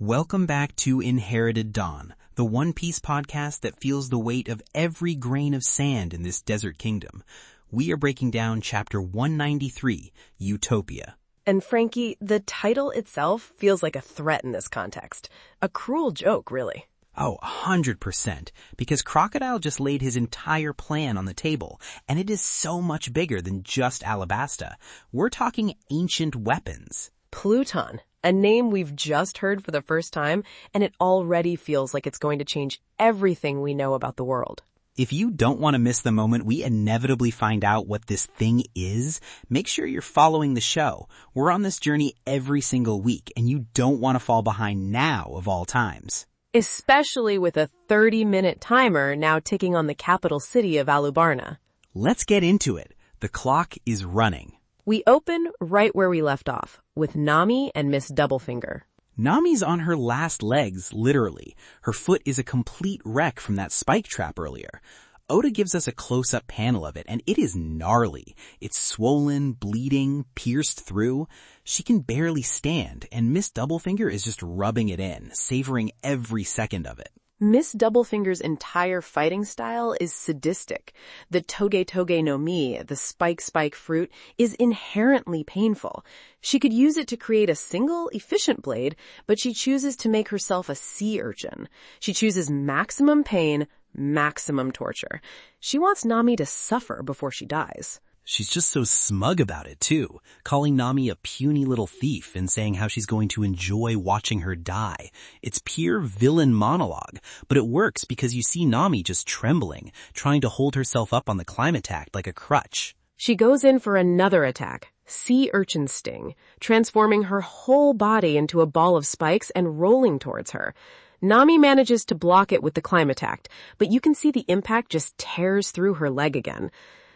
Welcome back to Inherited Dawn, the One Piece podcast that feels the weight of every grain of sand in this desert kingdom. We are breaking down chapter 193, Utopia. And Franky, the title itself feels like a threat in this context. A cruel joke, really. Oh, 100%, because Crocodile just laid his entire plan on the table, and it is so much bigger than just Alabasta. We're talking ancient weapons. Pluton, a name we've just heard for the first time, and it already feels like it's going to change everything we know about the world. If you don't want to miss the moment we inevitably find out what this thing is, make sure you're following the show. We're on this journey every single week, and you don't want to fall behind now of all times. Especially with a 30-minute timer now ticking on the capital city of Alabasta. Let's get into it. The clock is running. We open right where we left off, with Nami and Miss Doublefinger. Nami's on her last legs, literally. Her foot is a complete wreck from that spike trap earlier. Oda gives us a close-up panel of it, and it is gnarly. It's swollen, bleeding, pierced through. She can barely stand, and Miss Doublefinger is just rubbing it in, savoring every second of it. Miss Doublefinger's entire fighting style is sadistic. The toge no mi, the spike fruit, is inherently painful. She could use it to create a single, efficient blade, but she chooses to make herself a sea urchin. She chooses maximum pain, maximum torture. She wants Nami to suffer before she dies. She's just so smug about it, too, calling Nami a puny little thief and saying how she's going to enjoy watching her die. It's pure villain monologue, but it works because you see Nami just trembling, trying to hold herself up on the climate attack like a crutch. She goes in for another attack, sea urchin sting, transforming her whole body into a ball of spikes and rolling towards her. Nami manages to block it with the climate attack, but you can see the impact just tears through her leg again.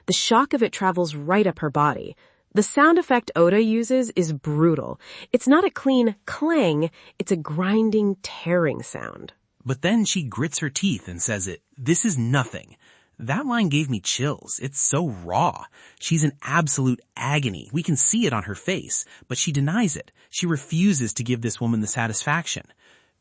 The shock of it travels right up her body. The sound effect Oda uses is brutal. It's not a clean clang, it's a grinding, tearing sound. But then she grits her teeth and says this is nothing. That line gave me chills. It's so raw. She's in absolute agony. We can see it on her face, but she denies it. She refuses to give this woman the satisfaction.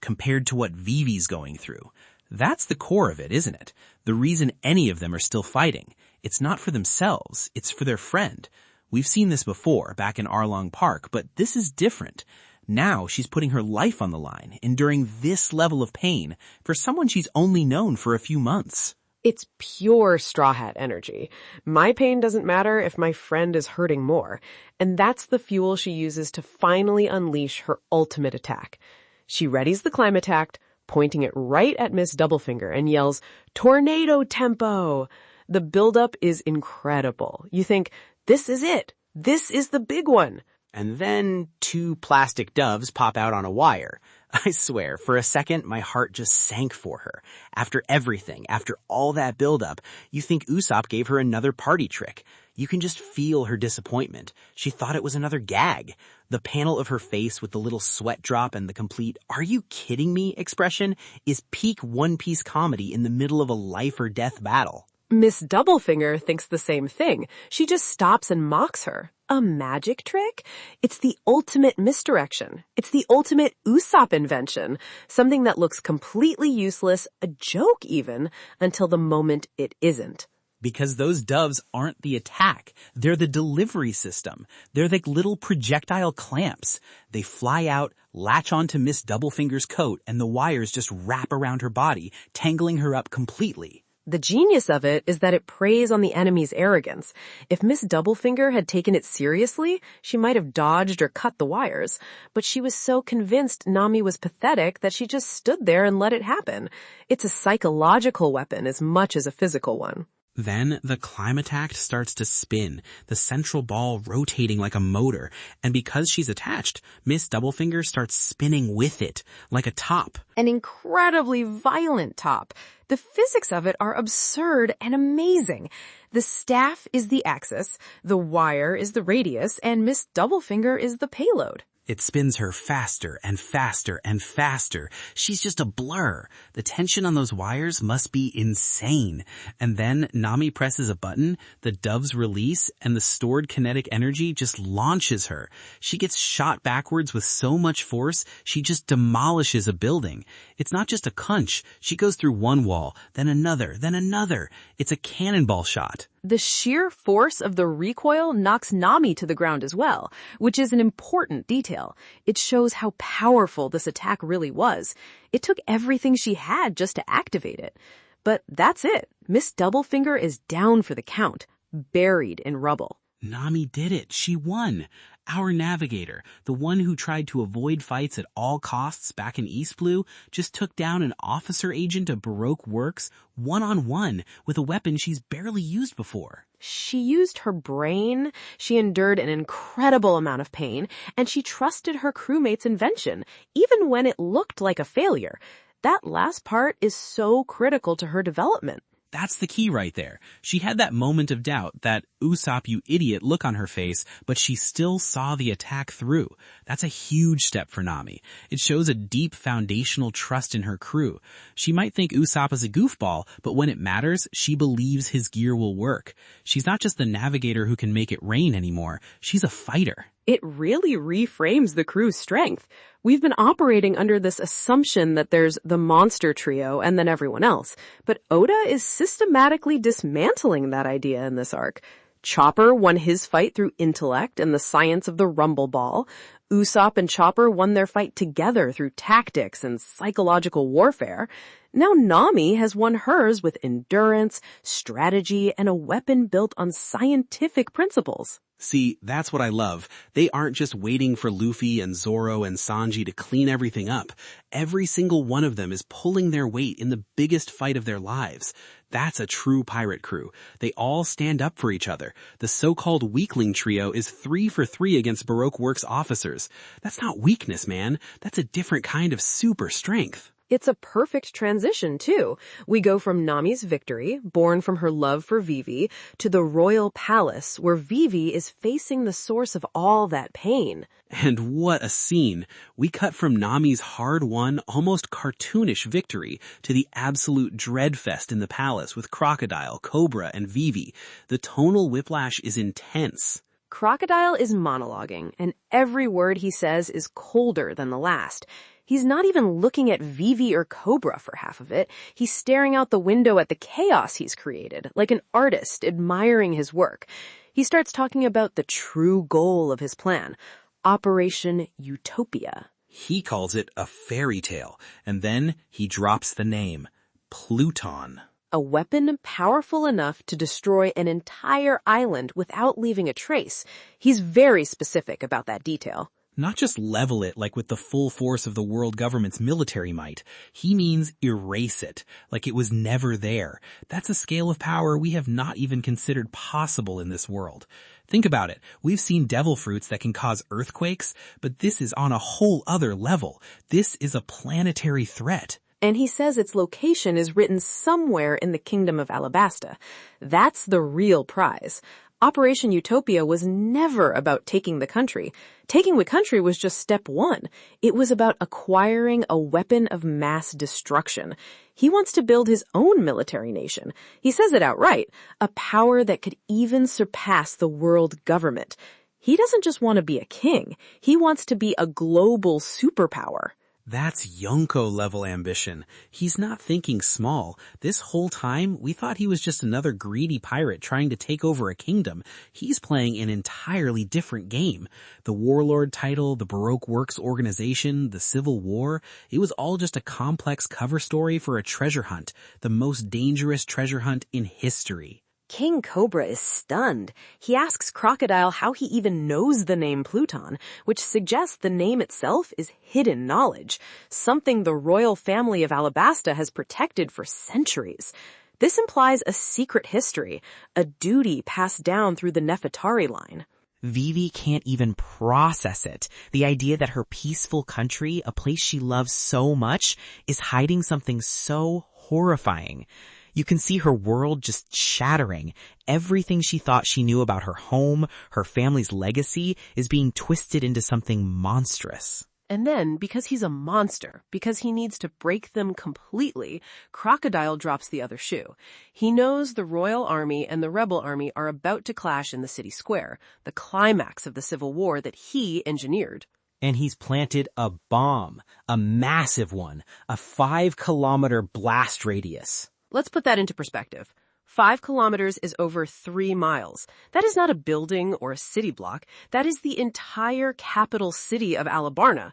Compared to what Vivi's going through. That's the core of it, isn't it? The reason any of them are still fighting. It's not for themselves, it's for their friend. We've seen this before, back in Arlong Park, but this is different. Now she's putting her life on the line, enduring this level of pain for someone she's only known for a few months. It's pure Straw Hat energy. My pain doesn't matter if my friend is hurting more. And that's the fuel she uses to finally unleash her ultimate attack. She readies the climate attack, pointing it right at Miss Doublefinger and yells, "Tornado tempo!" The buildup is incredible. You think, this is it. This is the big one. And then 2 plastic doves pop out on a wire. I swear, for a second, my heart just sank for her. After everything, after all that buildup, you think Usopp gave her another party trick. You can just feel her disappointment. She thought it was another gag. The panel of her face with the little sweat drop and the complete "are you kidding me" expression is peak One Piece comedy in the middle of a life or death battle. Miss Doublefinger thinks the same thing. She just stops and mocks her. A magic trick? It's the ultimate misdirection. It's the ultimate Usopp invention. Something that looks completely useless, a joke even, until the moment it isn't. Because those doves aren't the attack. They're the delivery system. They're like little projectile clamps. They fly out, latch onto Miss Doublefinger's coat, and the wires just wrap around her body, tangling her up completely. The genius of it is that it preys on the enemy's arrogance. If Miss Doublefinger had taken it seriously, she might have dodged or cut the wires. But she was so convinced Nami was pathetic that she just stood there and let it happen. It's a psychological weapon as much as a physical one. Then the climatact starts to spin, the central ball rotating like a motor, and because she's attached, Miss Doublefinger starts spinning with it, like a top. An incredibly violent top. The physics of it are absurd and amazing. The staff is the axis, the wire is the radius, and Miss Doublefinger is the payload. It spins her faster and faster and faster. She's just a blur. The tension on those wires must be insane. And then Nami presses a button, the doves release, and the stored kinetic energy just launches her. She gets shot backwards with so much force, she just demolishes a building. It's not just a punch. She goes through one wall, then another, then another. It's a cannonball shot. The sheer force of the recoil knocks Nami to the ground as well, which is an important detail. It shows how powerful this attack really was. It took everything she had just to activate it. But that's it. Miss Doublefinger is down for the count, buried in rubble. Nami did it. She won. Our navigator, the one who tried to avoid fights at all costs back in East Blue, just took down an officer agent of Baroque Works one-on-one with a weapon she's barely used before. She used her brain, she endured an incredible amount of pain, and she trusted her crewmate's invention, even when it looked like a failure. That last part is so critical to her development. That's the key right there. She had that moment of doubt, that Usopp, you idiot look on her face, but she still saw the attack through. That's a huge step for Nami. It shows a deep foundational trust in her crew. She might think Usopp is a goofball, but when it matters, she believes his gear will work. She's not just the navigator who can make it rain anymore. She's a fighter. It really reframes the crew's strength. We've been operating under this assumption that there's the monster trio and then everyone else, but Oda is systematically dismantling that idea in this arc. Chopper won his fight through intellect and the science of the rumble ball. Usopp and Chopper won their fight together through tactics and psychological warfare. Now Nami has won hers with endurance, strategy, and a weapon built on scientific principles. See, that's what I love. They aren't just waiting for Luffy and Zoro and Sanji to clean everything up. Every single one of them is pulling their weight in the biggest fight of their lives. That's a true pirate crew. They all stand up for each other. The so-called Weakling trio is 3 for 3 against Baroque Works officers. That's not weakness, man. That's a different kind of super strength. It's a perfect transition, too. We go from Nami's victory, born from her love for Vivi, to the royal palace, where Vivi is facing the source of all that pain. And what a scene. We cut from Nami's hard-won, almost cartoonish victory to the absolute dreadfest in the palace with Crocodile, Cobra, and Vivi. The tonal whiplash is intense. Crocodile is monologuing, and every word he says is colder than the last. He's not even looking at Vivi or Cobra for half of it. He's staring out the window at the chaos he's created, like an artist admiring his work. He starts talking about the true goal of his plan, Operation Utopia. He calls it a fairy tale, and then he drops the name, Pluton. A weapon powerful enough to destroy an entire island without leaving a trace. He's very specific about that detail. Not just level it like with the full force of the world government's military might. He means erase it, like it was never there. That's a scale of power we have not even considered possible in this world. Think about it. We've seen devil fruits that can cause earthquakes, but this is on a whole other level. This is a planetary threat. And he says its location is written somewhere in the kingdom of Alabasta. That's the real prize. Operation Utopia was never about taking the country. Taking the country was just step one. It was about acquiring a weapon of mass destruction. He wants to build his own military nation. He says it outright, a power that could even surpass the world government. He doesn't just want to be a king. He wants to be a global superpower. That's Yonko-level ambition. He's not thinking small. This whole time, we thought he was just another greedy pirate trying to take over a kingdom. He's playing an entirely different game. The warlord title, the Baroque Works organization, the Civil War, it was all just a complex cover story for a treasure hunt, the most dangerous treasure hunt in history. King Cobra is stunned. He asks Crocodile how he even knows the name Pluton, which suggests the name itself is hidden knowledge, something the royal family of Alabasta has protected for centuries. This implies a secret history, a duty passed down through the Nefertari line. Vivi can't even process it. The idea that her peaceful country, a place she loves so much, is hiding something so horrifying. You can see her world just shattering. Everything she thought she knew about her home, her family's legacy, is being twisted into something monstrous. And then, because he's a monster, because he needs to break them completely, Crocodile drops the other shoe. He knows the Royal Army and the Rebel Army are about to clash in the city square, the climax of the Civil War that he engineered. And he's planted a bomb, a massive one, a 5-kilometer blast radius. Let's put that into perspective. 5 kilometers is over 3 miles. That is not a building or a city block. That is the entire capital city of Alabasta.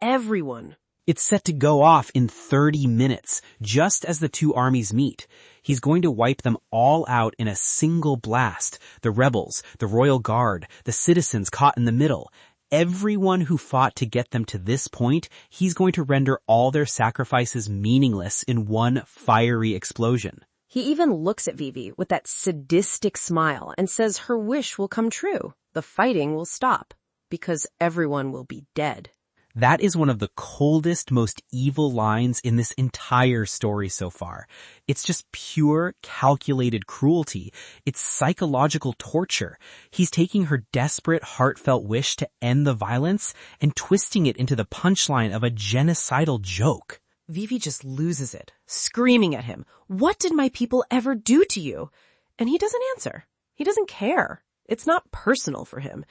Everyone. It's set to go off in 30 minutes, just as the two armies meet. He's going to wipe them all out in a single blast. The rebels, the Royal Guard, the citizens caught in the middle. Everyone who fought to get them to this point, he's going to render all their sacrifices meaningless in one fiery explosion. He even looks at Vivi with that sadistic smile and says her wish will come true. The fighting will stop because everyone will be dead. That is one of the coldest, most evil lines in this entire story so far. It's just pure, calculated cruelty. It's psychological torture. He's taking her desperate, heartfelt wish to end the violence and twisting it into the punchline of a genocidal joke. Vivi just loses it, screaming at him, "What did my people ever do to you?" And he doesn't answer. He doesn't care. It's not personal for him.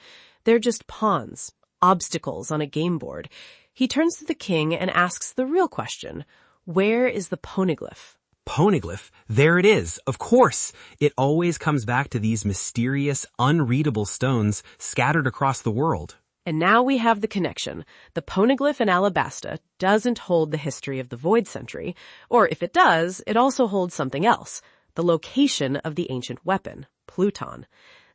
They're just pawns, obstacles on a game board. He turns to the king and asks the real question. Where is the poneglyph? Poneglyph? There it is, of course. It always comes back to these mysterious, unreadable stones scattered across the world. And now we have the connection. The poneglyph in Alabasta doesn't hold the history of the Void Century, or if it does, it also holds something else, the location of the ancient weapon, Pluton.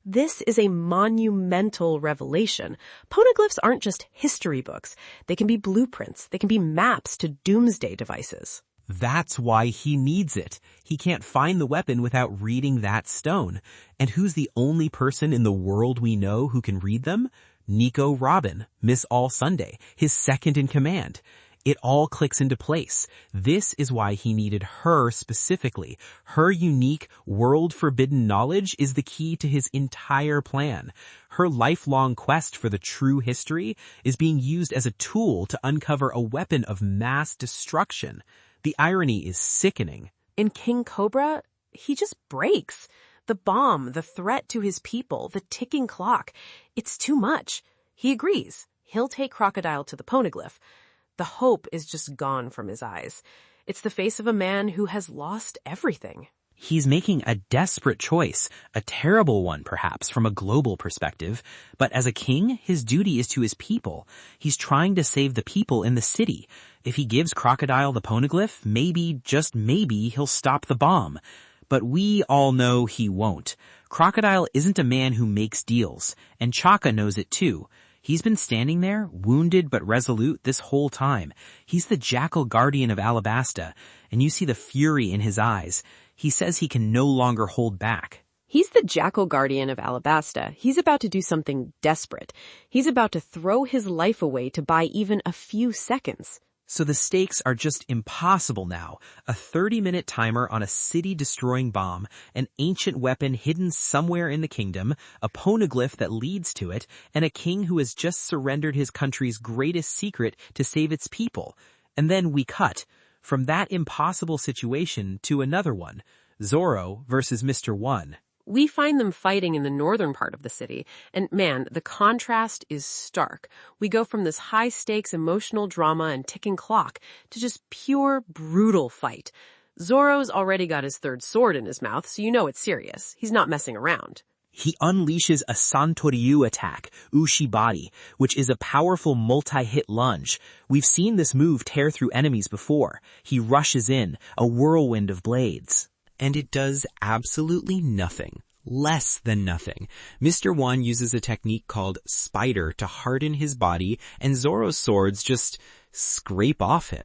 This is a monumental revelation. Poneglyphs aren't just history books. They can be blueprints. They can be maps to doomsday devices. That's why he needs it. He can't find the weapon without reading that stone. And who's the only person in the world we know who can read them? Nico Robin, Miss All Sunday, his second in command. It all clicks into place. This is why he needed her specifically. Her unique, world-forbidden knowledge is the key to his entire plan. Her lifelong quest for the true history is being used as a tool to uncover a weapon of mass destruction. The irony is sickening. In King Cobra, he just breaks. The bomb, the threat to his people, the ticking clock. It's too much. He agrees. He'll take Crocodile to the poneglyph. The hope is just gone from his eyes. It's the face of a man who has lost everything. He's making a desperate choice, a terrible one perhaps from a global perspective, but as a king, his duty is to his people. He's trying to save the people in the city. If he gives Crocodile the poneglyph, maybe, just maybe, he'll stop the bomb. But we all know he won't. Crocodile isn't a man who makes deals, and Chaka knows it too. He's been standing there, wounded but resolute this whole time. He's the jackal guardian of Alabasta, and you see the fury in his eyes. He says he can no longer hold back. He's the jackal guardian of Alabasta. He's about to do something desperate. He's about to throw his life away to buy even a few seconds. So the stakes are just impossible now. A 30-minute timer on a city-destroying bomb, an ancient weapon hidden somewhere in the kingdom, a poneglyph that leads to it, and a king who has just surrendered his country's greatest secret to save its people. And then we cut from that impossible situation to another one, Zoro versus Mr. One. We find them fighting in the northern part of the city, and man, the contrast is stark. We go from this high-stakes emotional drama and ticking clock to just pure, brutal fight. Zoro's already got his third sword in his mouth, so you know it's serious. He's not messing around. He unleashes a Santoryu attack, Ushibari, which is a powerful multi-hit lunge. We've seen this move tear through enemies before. He rushes in, a whirlwind of blades. And it does absolutely nothing. Less than nothing. Mr. One uses a technique called spider to harden his body, and Zoro's swords just scrape off him.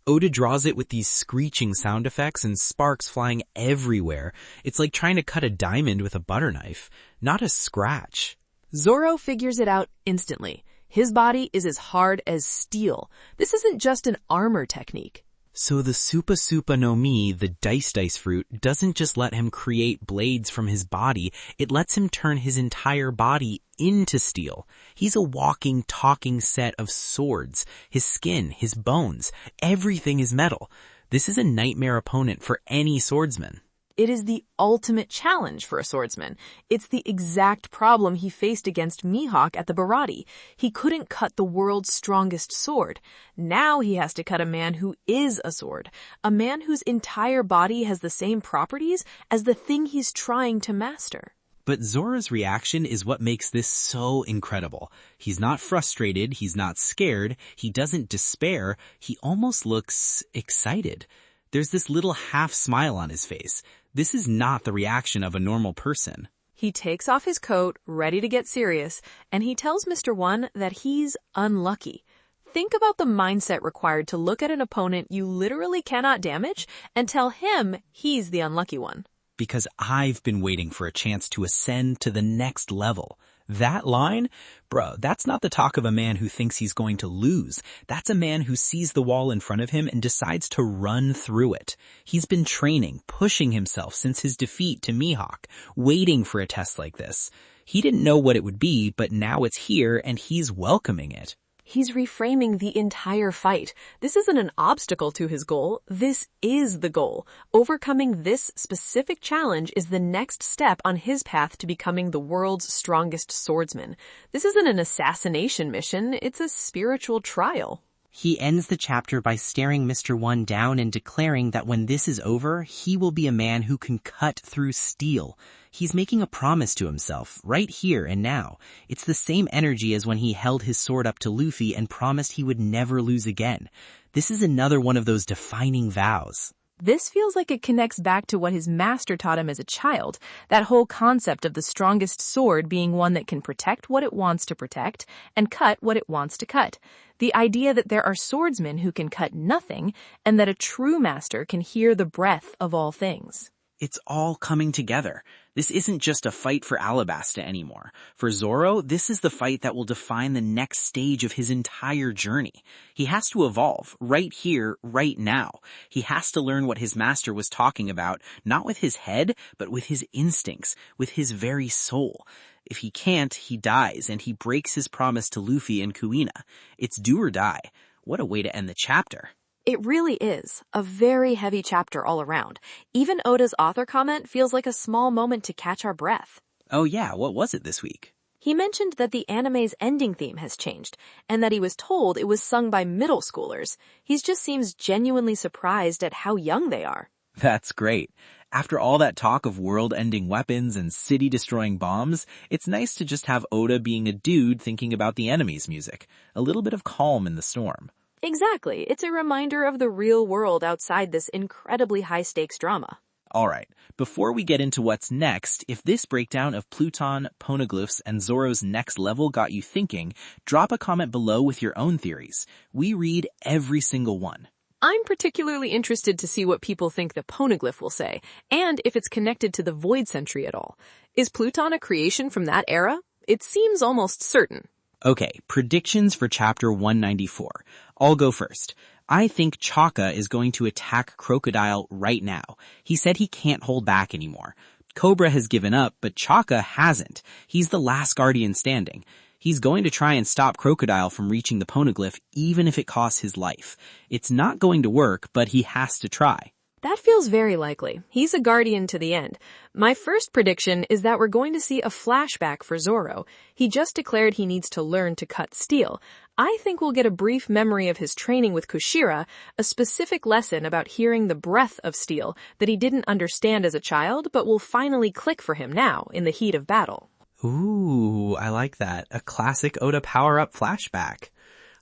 Oda draws it with these screeching sound effects and sparks flying everywhere. It's like trying to cut a diamond with a butter knife, not a scratch. Zoro figures it out instantly. His body is as hard as steel. This isn't just an armor technique. So the Supa Supa no Mi, the dice fruit, doesn't just let him create blades from his body, it lets him turn his entire body into steel. He's a walking, talking set of swords. His skin, his bones, everything is metal. This is a nightmare opponent for any swordsman. It is the ultimate challenge for a swordsman. It's the exact problem he faced against Mihawk at the Barati. He couldn't cut the world's strongest sword. Now he has to cut a man who is a sword. A man whose entire body has the same properties as the thing he's trying to master. But Zoro's reaction is what makes this so incredible. He's not frustrated, he's not scared, he doesn't despair, he almost looks excited. There's this little half smile on his face. This is not the reaction of a normal person. He takes off his coat, ready to get serious, and he tells Mr. One that he's unlucky. Think about the mindset required to look at an opponent you literally cannot damage and tell him he's the unlucky one. Because I've been waiting for a chance to ascend to the next level. That line? Bro, that's not the talk of a man who thinks he's going to lose. That's a man who sees the wall in front of him and decides to run through it. He's been training, pushing himself since his defeat to Mihawk, waiting for a test like this. He didn't know what it would be, but now it's here and he's welcoming it. He's reframing the entire fight. This isn't an obstacle to his goal. This is the goal. Overcoming this specific challenge is the next step on his path to becoming the world's strongest swordsman. This isn't an assassination mission. It's a spiritual trial. He ends the chapter by staring Mr. One down and declaring that when this is over, he will be a man who can cut through steel. He's making a promise to himself, right here and now. It's the same energy as when he held his sword up to Luffy and promised he would never lose again. This is another one of those defining vows. This feels like it connects back to what his master taught him as a child, that whole concept of the strongest sword being one that can protect what it wants to protect and cut what it wants to cut. The idea that there are swordsmen who can cut nothing and that a true master can hear the breath of all things. It's all coming together. This isn't just a fight for Alabasta anymore. For Zoro, this is the fight that will define the next stage of his entire journey. He has to evolve, right here, right now. He has to learn what his master was talking about, not with his head, but with his instincts, with his very soul. If he can't, he dies, and he breaks his promise to Luffy and Kuina. It's do or die. What a way to end the chapter. It really is a very heavy chapter all around. Even Oda's author comment feels like a small moment to catch our breath. Oh yeah, what was it this week? He mentioned that the anime's ending theme has changed, and that he was told it was sung by middle schoolers. He just seems genuinely surprised at how young they are. That's great. After all that talk of world-ending weapons and city-destroying bombs, it's nice to just have Oda being a dude thinking about the enemy's music. A little bit of calm in the storm. Exactly. It's a reminder of the real world outside this incredibly high-stakes drama. Alright, before we get into what's next, if this breakdown of Pluton, poneglyphs, and Zoro's next level got you thinking, drop a comment below with your own theories. We read every single one. I'm particularly interested to see what people think the poneglyph will say, and if it's connected to the Void Century at all. Is Pluton a creation from that era? It seems almost certain. Okay, predictions for chapter 194. I'll go first. I think Chaka is going to attack Crocodile right now. He said he can't hold back anymore. Cobra has given up, but Chaka hasn't. He's the last guardian standing. He's going to try and stop Crocodile from reaching the poneglyph, even if it costs his life. It's not going to work, but he has to try. That feels very likely. He's a guardian to the end. My first prediction is that we're going to see a flashback for Zoro. He just declared he needs to learn to cut steel. I think we'll get a brief memory of his training with Kushira, a specific lesson about hearing the breath of steel that he didn't understand as a child, but will finally click for him now in the heat of battle. Ooh, I like that. A classic Oda power-up flashback.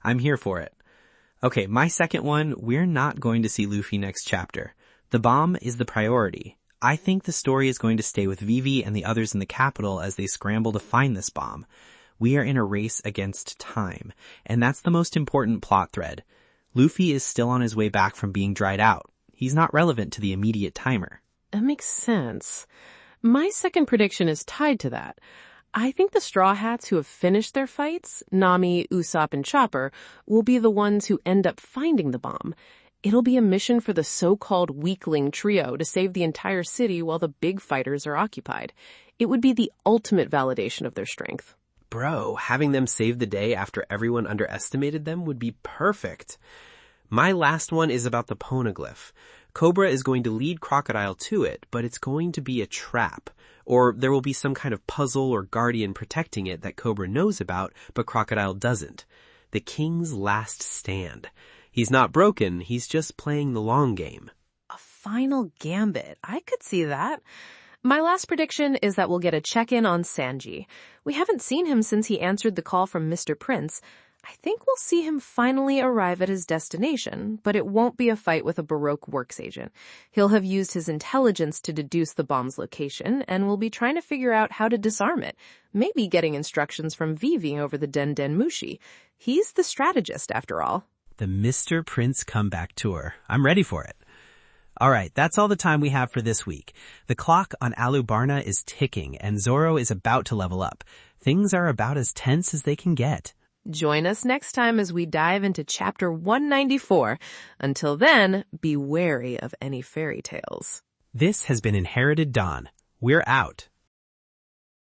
I'm here for it. Okay, my second one, we're not going to see Luffy next chapter. The bomb is the priority. I think the story is going to stay with Vivi and the others in the capital as they scramble to find this bomb. We are in a race against time, and that's the most important plot thread. Luffy is still on his way back from being dried out. He's not relevant to the immediate timer. That makes sense. My second prediction is tied to that. I think the Straw Hats who have finished their fights, Nami, Usopp, and Chopper, will be the ones who end up finding the bomb. It'll be a mission for the so-called Weakling trio to save the entire city while the big fighters are occupied. It would be the ultimate validation of their strength. Bro, having them save the day after everyone underestimated them would be perfect. My last one is about the poneglyph. Cobra is going to lead Crocodile to it, but it's going to be a trap. Or there will be some kind of puzzle or guardian protecting it that Cobra knows about, but Crocodile doesn't. The king's last stand. He's not broken, he's just playing the long game. A final gambit. I could see that. My last prediction is that we'll get a check-in on Sanji. We haven't seen him since he answered the call from Mr. Prince. I think we'll see him finally arrive at his destination, but it won't be a fight with a Baroque works agent. He'll have used his intelligence to deduce the bomb's location, and will be trying to figure out how to disarm it, maybe getting instructions from Vivi over the Den Den Mushi. He's the strategist, after all. The Mr. Prince comeback tour. I'm ready for it. All right, that's all the time we have for this week. The clock on Alabasta is ticking, and Zoro is about to level up. Things are about as tense as they can get. Join us next time as we dive into Chapter 194. Until then, be wary of any fairy tales. This has been Inherited Dawn. We're out.